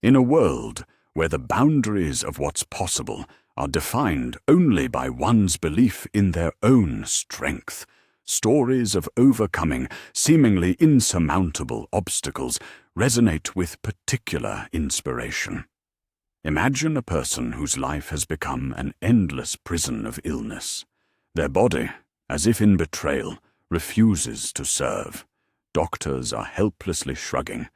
In a world where the boundaries of what's possible are defined only by one's belief in their own strength, stories of overcoming seemingly insurmountable obstacles resonate with particular inspiration. Imagine a person whose life has become an endless prison of illness. Their body, as if in betrayal, refuses to serve. Doctors are helplessly shrugging,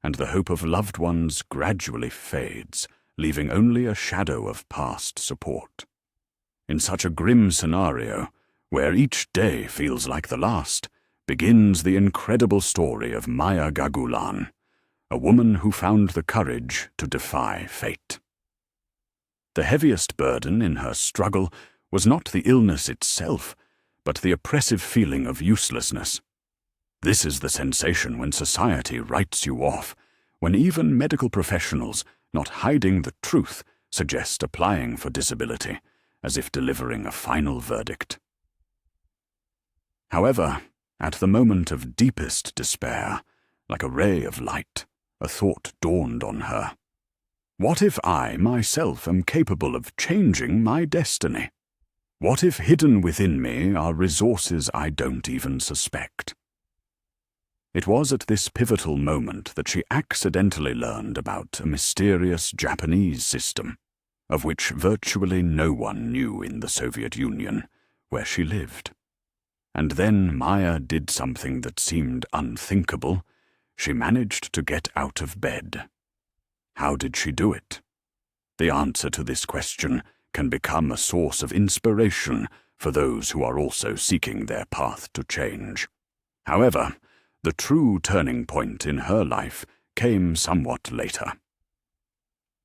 and the hope of loved ones gradually fades, leaving only a shadow of past support. In such a grim scenario, where each day feels like the last, begins the incredible story of Maya Gogulan, a woman who found the courage to defy fate. The heaviest burden in her struggle was not the illness itself, but the oppressive feeling of uselessness. This is the sensation when society writes you off, when even medical professionals, not hiding the truth, suggest applying for disability, as if delivering a final verdict. However, at the moment of deepest despair, like a ray of light, a thought dawned on her. What if I myself am capable of changing my destiny? What if hidden within me are resources I don't even suspect? It was at this pivotal moment that she accidentally learned about a mysterious Japanese system, of which virtually no one knew in the Soviet Union, where she lived. And then Maya did something that seemed unthinkable. She managed to get out of bed. How did she do it? The answer to this question can become a source of inspiration for those who are also seeking their path to change. However, the true turning point in her life came somewhat later.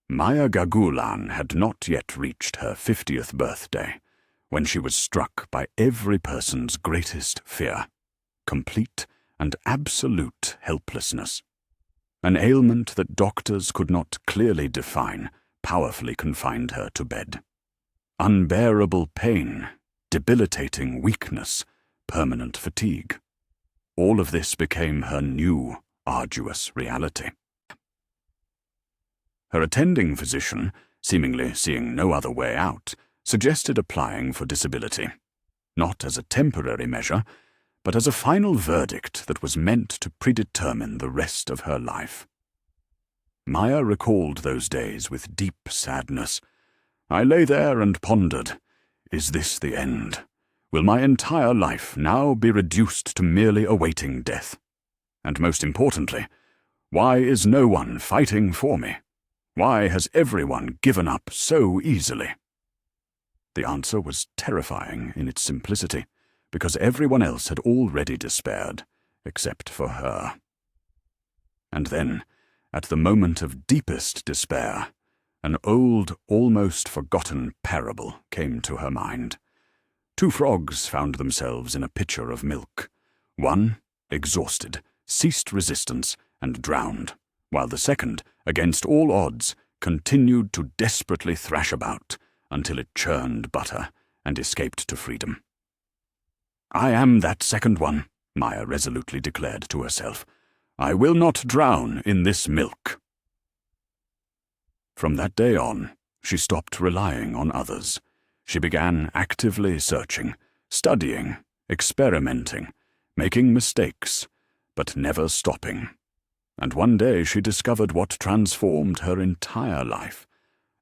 Maya Gogulan had not yet reached her 50th birthday when she was struck by every person's greatest fear, complete and absolute helplessness. An ailment that doctors could not clearly define powerfully confined her to bed. Unbearable pain, debilitating weakness, permanent fatigue. All of this became her new, arduous reality. Her attending physician, seemingly seeing no other way out, suggested applying for disability, not as a temporary measure, but as a final verdict that was meant to predetermine the rest of her life. Maya recalled those days with deep sadness. I lay there and pondered, is this the end? Will my entire life now be reduced to merely awaiting death? And most importantly, why is no one fighting for me? Why has everyone given up so easily? The answer was terrifying in its simplicity, because everyone else had already despaired, except for her. And then, at the moment of deepest despair, an old, almost forgotten parable came to her mind. Two frogs found themselves in a pitcher of milk. One, exhausted, ceased resistance and drowned, while the second, against all odds, continued to desperately thrash about until it churned butter and escaped to freedom. I am that second one, Maya resolutely declared to herself. I will not drown in this milk. From that day on, she stopped relying on others. She began actively searching, studying, experimenting, making mistakes, but never stopping. And one day she discovered what transformed her entire life,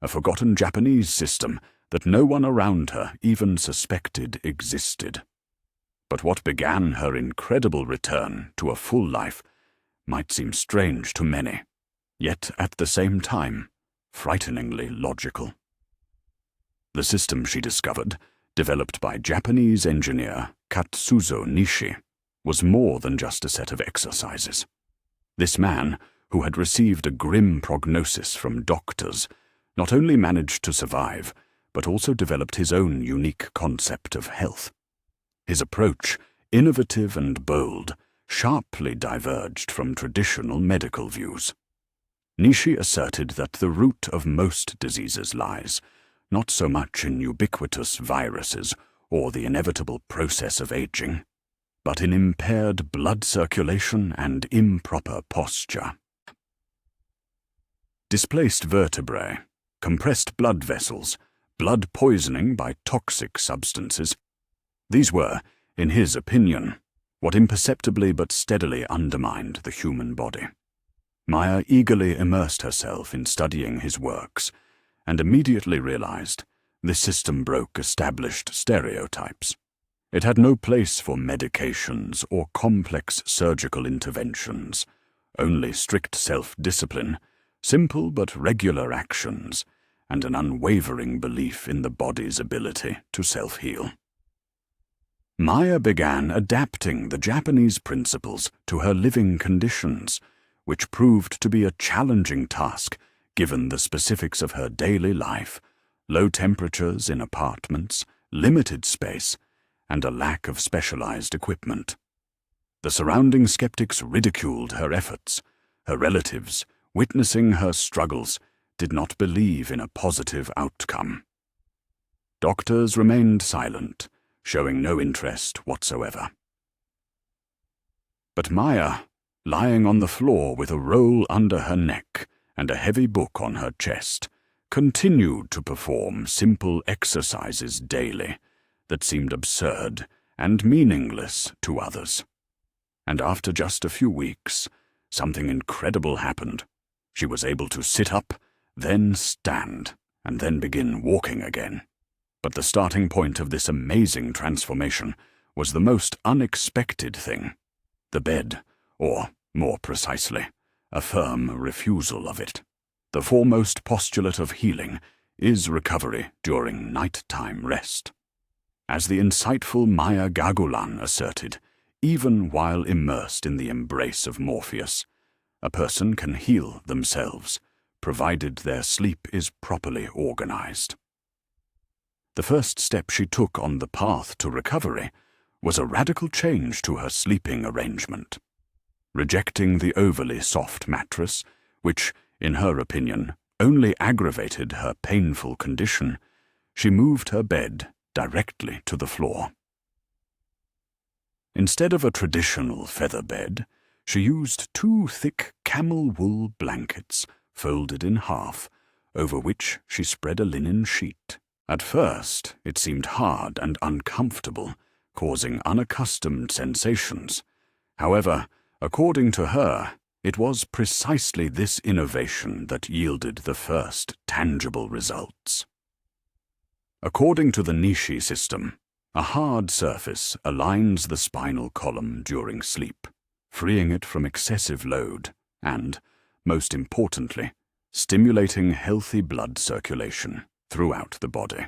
a forgotten Japanese system that no one around her even suspected existed. But what began her incredible return to a full life might seem strange to many, yet at the same time, frighteningly logical. The system she discovered, developed by Japanese engineer Katsuzo Nishi, was more than just a set of exercises. This man, who had received a grim prognosis from doctors, not only managed to survive, but also developed his own unique concept of health. His approach, innovative and bold, sharply diverged from traditional medical views. Nishi asserted that the root of most diseases lies, not so much in ubiquitous viruses or the inevitable process of aging, but in impaired blood circulation and improper posture. displaced vertebrae, compressed blood vessels, blood poisoning by toxic substances. These were, in his opinion, what imperceptibly but steadily undermined the human body. Maya eagerly immersed herself in studying his works, and immediately realized this system broke established stereotypes. It had no place for medications or complex surgical interventions, only strict self-discipline, simple but regular actions, and an unwavering belief in the body's ability to self-heal. Maya began adapting the Japanese principles to her living conditions, which proved to be a challenging task given the specifics of her daily life, low temperatures in apartments, limited space, and a lack of specialized equipment. The surrounding skeptics ridiculed her efforts. Her relatives, witnessing her struggles, did not believe in a positive outcome. Doctors remained silent, showing no interest whatsoever. But Maya, lying on the floor with a roll under her neck and a heavy book on her chest, continued to perform simple exercises daily that seemed absurd and meaningless to others. And after just a few weeks, something incredible happened. She was able to sit up, then stand, and then begin walking again. But the starting point of this amazing transformation was the most unexpected thing: the bed, or, more precisely, a firm refusal of it. The foremost postulate of healing is recovery during nighttime rest. As the insightful Maya Gogulan asserted, even while immersed in the embrace of Morpheus, a person can heal themselves, provided their sleep is properly organized. The first step she took on the path to recovery was a radical change to her sleeping arrangement. Rejecting the overly soft mattress, which, in her opinion, only aggravated her painful condition, she moved her bed directly to the floor. Instead of a traditional feather bed, she used 2 thick camel wool blankets folded in half, over which she spread a linen sheet. At first, it seemed hard and uncomfortable, causing unaccustomed sensations. However, according to her, it was precisely this innovation that yielded the first tangible results. According to the Nishi system, a hard surface aligns the spinal column during sleep, freeing it from excessive load and, most importantly, stimulating healthy blood circulation throughout the body.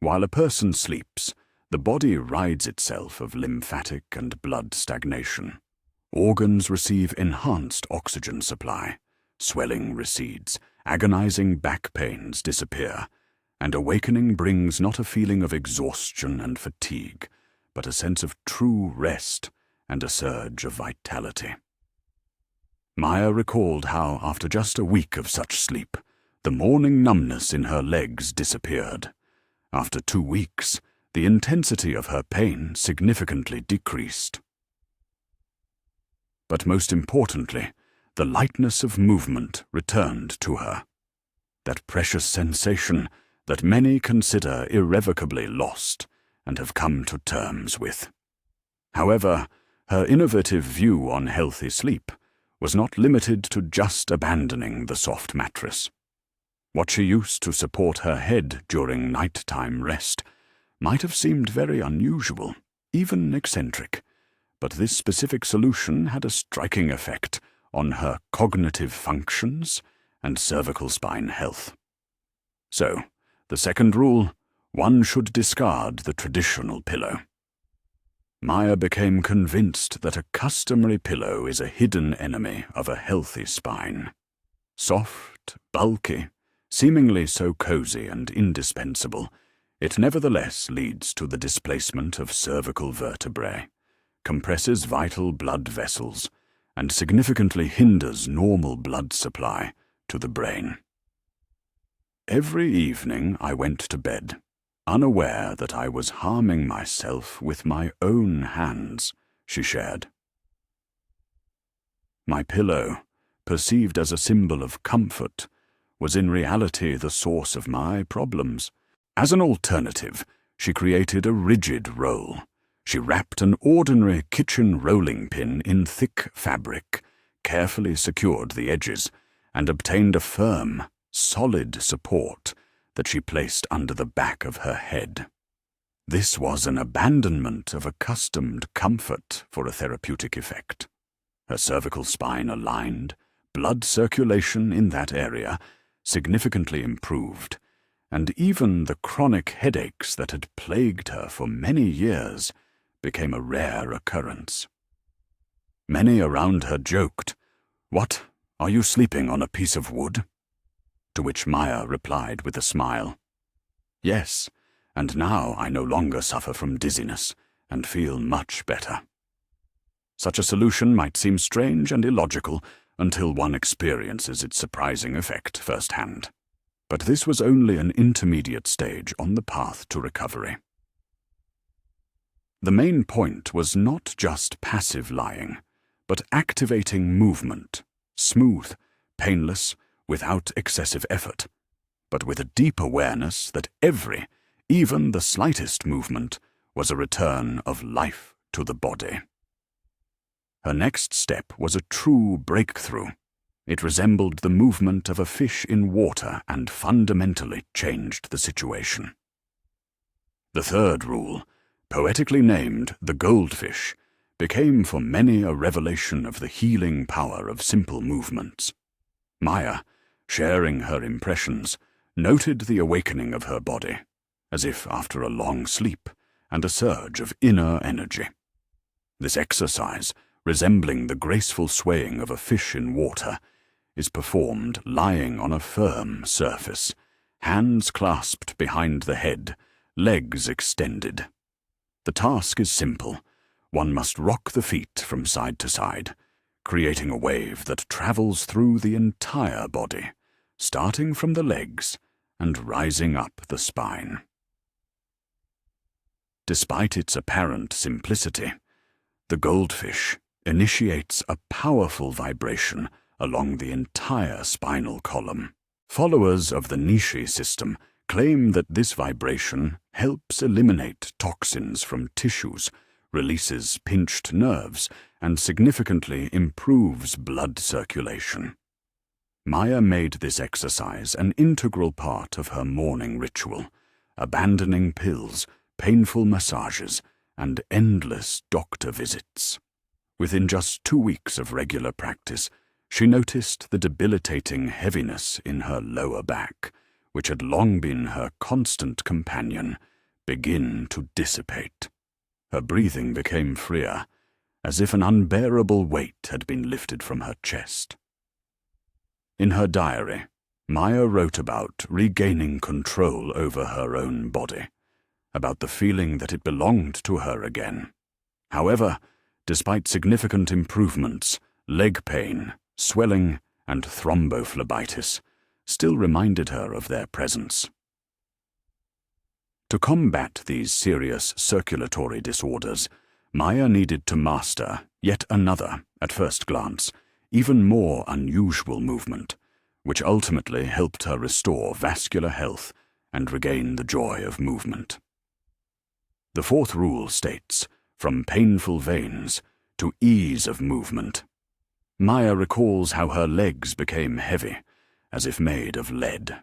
While a person sleeps, the body rides itself of lymphatic and blood stagnation. Organs receive enhanced oxygen supply, swelling recedes, agonizing back pains disappear, and awakening brings not a feeling of exhaustion and fatigue, but a sense of true rest and a surge of vitality. Maya recalled how, after just a week of such sleep, the morning numbness in her legs disappeared. After 2 weeks, the intensity of her pain significantly decreased. But most importantly, the lightness of movement returned to her. That precious sensation that many consider irrevocably lost and have come to terms with. However, her innovative view on healthy sleep was not limited to just abandoning the soft mattress. What she used to support her head during nighttime rest might have seemed very unusual, even eccentric, but this specific solution had a striking effect on her cognitive functions and cervical spine health. So, the second rule: one should discard the traditional pillow. Maya became convinced that a customary pillow is a hidden enemy of a healthy spine. Soft, bulky, seemingly so cozy and indispensable, it nevertheless leads to the displacement of cervical vertebrae, compresses vital blood vessels, and significantly hinders normal blood supply to the brain. Every evening I went to bed, unaware that I was harming myself with my own hands, she shared. My pillow, perceived as a symbol of comfort, was in reality the source of my problems. As an alternative, she created a rigid roll. She wrapped an ordinary kitchen rolling pin in thick fabric, carefully secured the edges, and obtained a firm, solid support that she placed under the back of her head. This was an abandonment of accustomed comfort for a therapeutic effect. Her cervical spine aligned, blood circulation in that area significantly improved, and even the chronic headaches that had plagued her for many years became a rare occurrence. Many around her joked, "What, are you sleeping on a piece of wood?" To which Maya replied with a smile, "Yes, and now I no longer suffer from dizziness and feel much better." Such a solution might seem strange and illogical until one experiences its surprising effect firsthand. But this was only an intermediate stage on the path to recovery. The main point was not just passive lying, but activating movement, smooth, painless, without excessive effort, but with a deep awareness that every, even the slightest movement, was a return of life to the body. Her next step was a true breakthrough. It resembled the movement of a fish in water and fundamentally changed the situation. The third rule, poetically named the goldfish, became for many a revelation of the healing power of simple movements. Maya, sharing her impressions, noted the awakening of her body, as if after a long sleep, and a surge of inner energy. This exercise, resembling the graceful swaying of a fish in water, is performed lying on a firm surface, hands clasped behind the head, legs extended. The task is simple. One must rock the feet from side to side, creating a wave that travels through the entire body, starting from the legs and rising up the spine. Despite its apparent simplicity, the goldfish initiates a powerful vibration along the entire spinal column. Followers of the Nishi system claim that this vibration helps eliminate toxins from tissues, releases pinched nerves, and significantly improves blood circulation. Maya made this exercise an integral part of her morning ritual, abandoning pills, painful massages, and endless doctor visits. Within just 2 weeks of regular practice, she noticed the debilitating heaviness in her lower back, which had long been her constant companion, begin to dissipate. Her breathing became freer, as if an unbearable weight had been lifted from her chest. In her diary, Maya wrote about regaining control over her own body, about the feeling that it belonged to her again. However, despite significant improvements, leg pain, swelling, and thrombophlebitis still reminded her of their presence. To combat these serious circulatory disorders, Maya needed to master yet another, at first glance, even more unusual movement, which ultimately helped her restore vascular health and regain the joy of movement. The fourth rule states, from painful veins to ease of movement. Maya recalls how her legs became heavy, as if made of lead.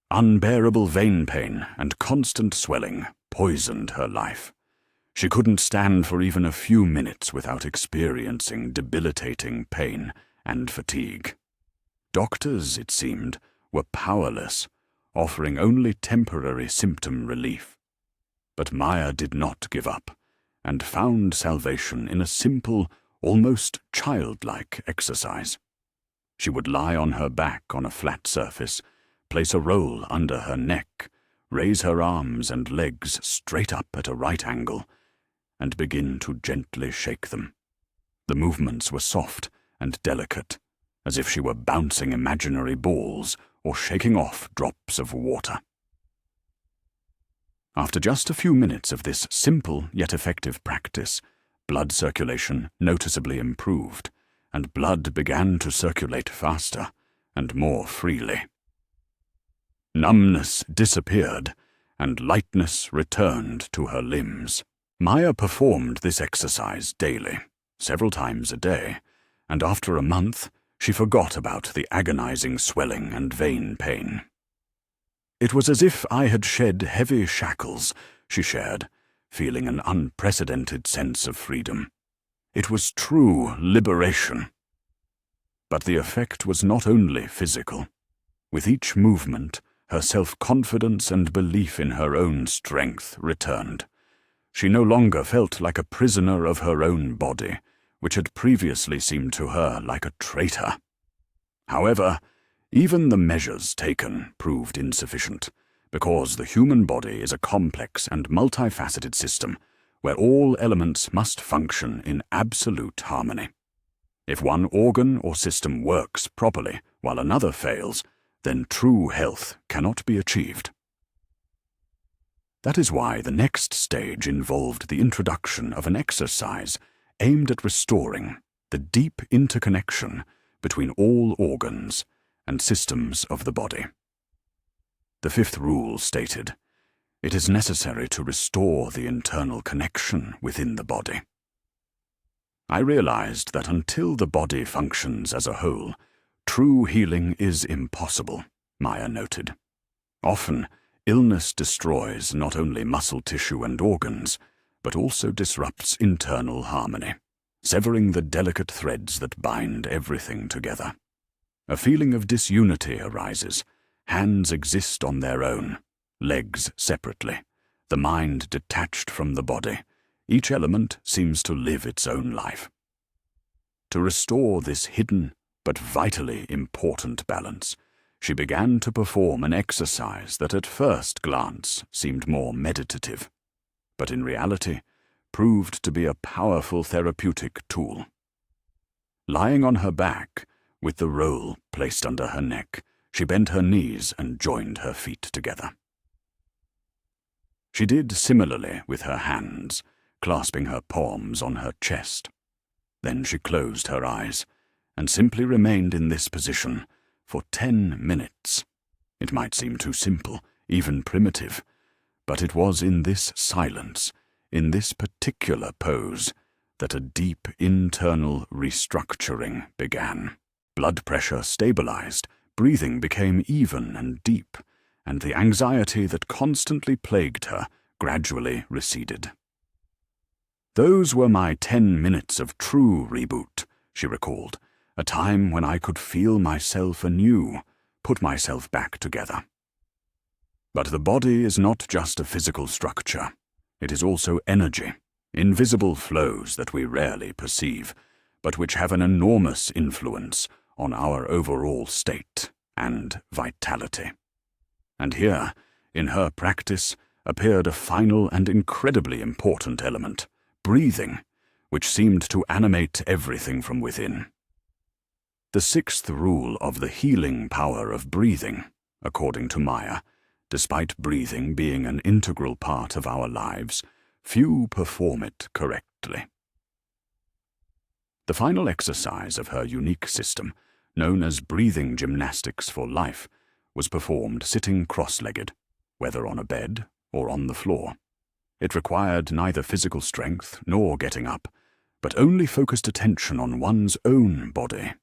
Unbearable vein pain and constant swelling poisoned her life. She couldn't stand for even a few minutes without experiencing debilitating pain and fatigue. Doctors, it seemed, were powerless, offering only temporary symptom relief. But Maya did not give up, and found salvation in a simple, almost childlike exercise. She would lie on her back on a flat surface, place a roll under her neck, raise her arms and legs straight up at a right angle, and begin to gently shake them. The movements were soft and delicate, as if she were bouncing imaginary balls or shaking off drops of water. After just a few minutes of this simple yet effective practice, blood circulation noticeably improved, and blood began to circulate faster and more freely. Numbness disappeared, and lightness returned to her limbs. Maya performed this exercise daily, several times a day, and after a month, she forgot about the agonizing swelling and vein pain. It was as if I had shed heavy shackles, she shared, feeling an unprecedented sense of freedom. It was true liberation. But the effect was not only physical. With each movement, her self-confidence and belief in her own strength returned. She no longer felt like a prisoner of her own body, which had previously seemed to her like a traitor. However, even the measures taken proved insufficient, because the human body is a complex and multifaceted system where all elements must function in absolute harmony. If one organ or system works properly while another fails, then true health cannot be achieved. That is why the next stage involved the introduction of an exercise aimed at restoring the deep interconnection between all organs and systems of the body. The fifth rule stated, "It is necessary to restore the internal connection within the body." I realized that until the body functions as a whole, true healing is impossible, Maya noted. Often, illness destroys not only muscle tissue and organs, but also disrupts internal harmony, severing the delicate threads that bind everything together. A feeling of disunity arises. Hands exist on their own, legs separately, the mind detached from the body. Each element seems to live its own life. To restore this hidden but vitally important balance, she began to perform an exercise that at first glance seemed more meditative, but in reality proved to be a powerful therapeutic tool. Lying on her back, with the roll placed under her neck, she bent her knees and joined her feet together. She did similarly with her hands, clasping her palms on her chest. Then she closed her eyes and simply remained in this position for 10 minutes. It might seem too simple, even primitive, but it was in this silence, in this particular pose, that a deep internal restructuring began. Blood pressure stabilized, breathing became even and deep, and the anxiety that constantly plagued her gradually receded. "Those were my 10 minutes of true reboot," she recalled, "a time when I could feel myself anew, put myself back together." But the body is not just a physical structure. It is also energy, invisible flows that we rarely perceive, but which have an enormous influence on our overall state and vitality. And here, in her practice, appeared a final and incredibly important element, breathing, which seemed to animate everything from within. The sixth rule of the healing power of breathing, according to Maya, despite breathing being an integral part of our lives, few perform it correctly. The final exercise of her unique system, known as breathing gymnastics for life, was performed sitting cross-legged, whether on a bed or on the floor. It required neither physical strength nor getting up, but only focused attention on one's own body.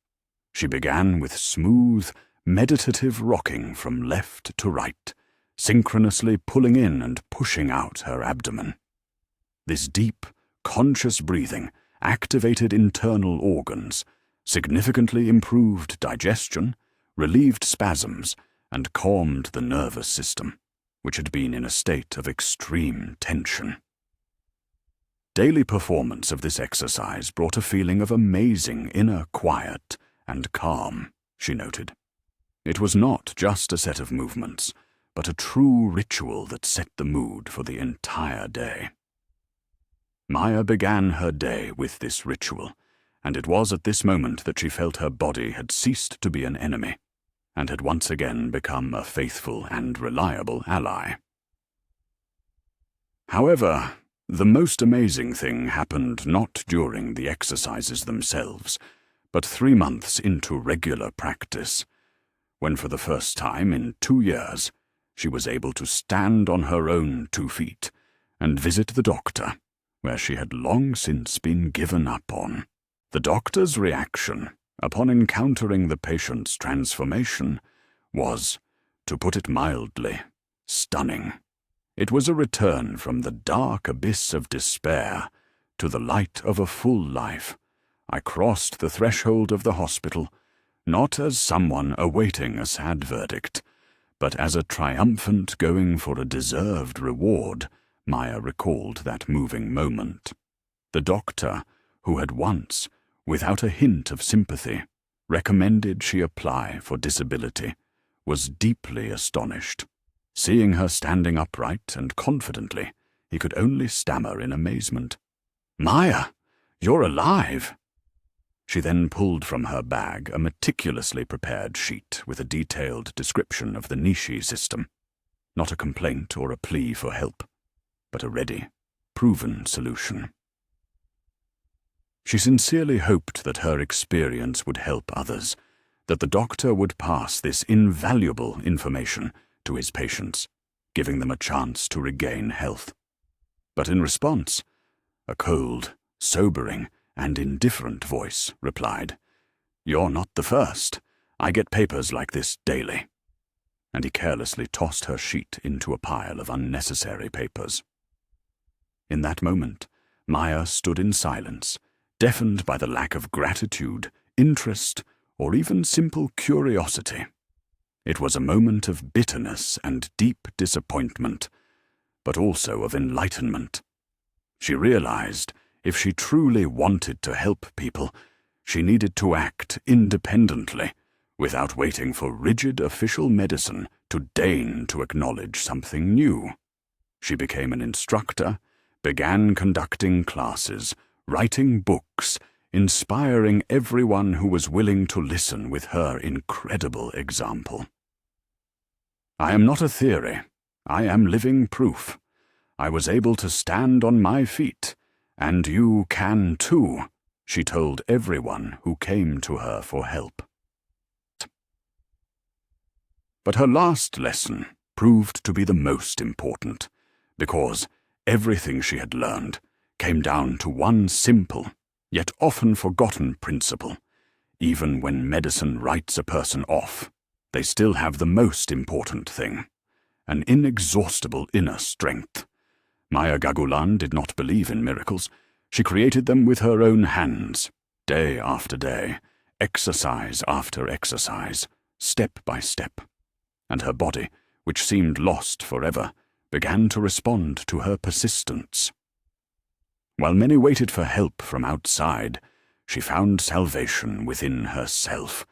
She began with smooth, meditative rocking from left to right, synchronously pulling in and pushing out her abdomen. This deep, conscious breathing activated internal organs, significantly improved digestion, relieved spasms, and calmed the nervous system, which had been in a state of extreme tension. Daily performance of this exercise brought a feeling of amazing inner quiet and calm, she noted. It was not just a set of movements, but a true ritual that set the mood for the entire day. Maya began her day with this ritual, and it was at this moment that she felt her body had ceased to be an enemy, and had once again become a faithful and reliable ally. However, the most amazing thing happened not during the exercises themselves, but 3 months into regular practice, when for the first time in 2 years she was able to stand on her own 2 feet and visit the doctor, where she had long since been given up on. The doctor's reaction upon encountering the patient's transformation was, to put it mildly, stunning. It was a return from the dark abyss of despair to the light of a full life. I crossed the threshold of the hospital, not as someone awaiting a sad verdict, but as a triumphant going for a deserved reward. Maya recalled that moving moment. The doctor, who had once, without a hint of sympathy, recommended she apply for disability, was deeply astonished. Seeing her standing upright and confidently, he could only stammer in amazement. "Maya, you're alive!" She then pulled from her bag a meticulously prepared sheet with a detailed description of the Nishi system. Not a complaint or a plea for help, but a ready, proven solution. She sincerely hoped that her experience would help others, that the doctor would pass this invaluable information to his patients, giving them a chance to regain health. But in response, a cold, sobering, and indifferent voice replied, "You're not the first. I get papers like this daily." And he carelessly tossed her sheet into a pile of unnecessary papers. In that moment, Maya stood in silence, deafened by the lack of gratitude, interest, or even simple curiosity. It was a moment of bitterness and deep disappointment, but also of enlightenment. She realized if she truly wanted to help people, she needed to act independently, without waiting for rigid official medicine to deign to acknowledge something new. She became an instructor, began conducting classes, writing books, inspiring everyone who was willing to listen with her incredible example. "I am not a theory. I am living proof. I was able to stand on my feet, and you can too," she told everyone who came to her for help. But her last lesson proved to be the most important, because everything she had learned came down to one simple, yet often forgotten principle. Even when medicine writes a person off, they still have the most important thing, an inexhaustible inner strength. Maya Gogulan did not believe in miracles. She created them with her own hands, day after day, exercise after exercise, step by step. And her body, which seemed lost forever, began to respond to her persistence. While many waited for help from outside, she found salvation within herself.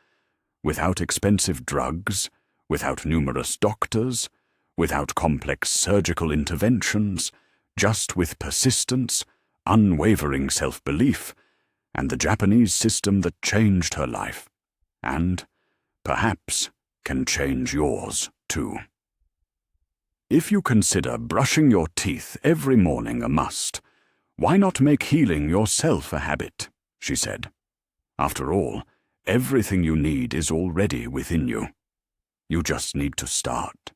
Without expensive drugs, without numerous doctors, without complex surgical interventions, just with persistence, unwavering self-belief, and the Japanese system that changed her life, and, perhaps, can change yours too. If you consider brushing your teeth every morning a must, why not make healing yourself a habit? She said. After all, everything you need is already within you. You just need to start.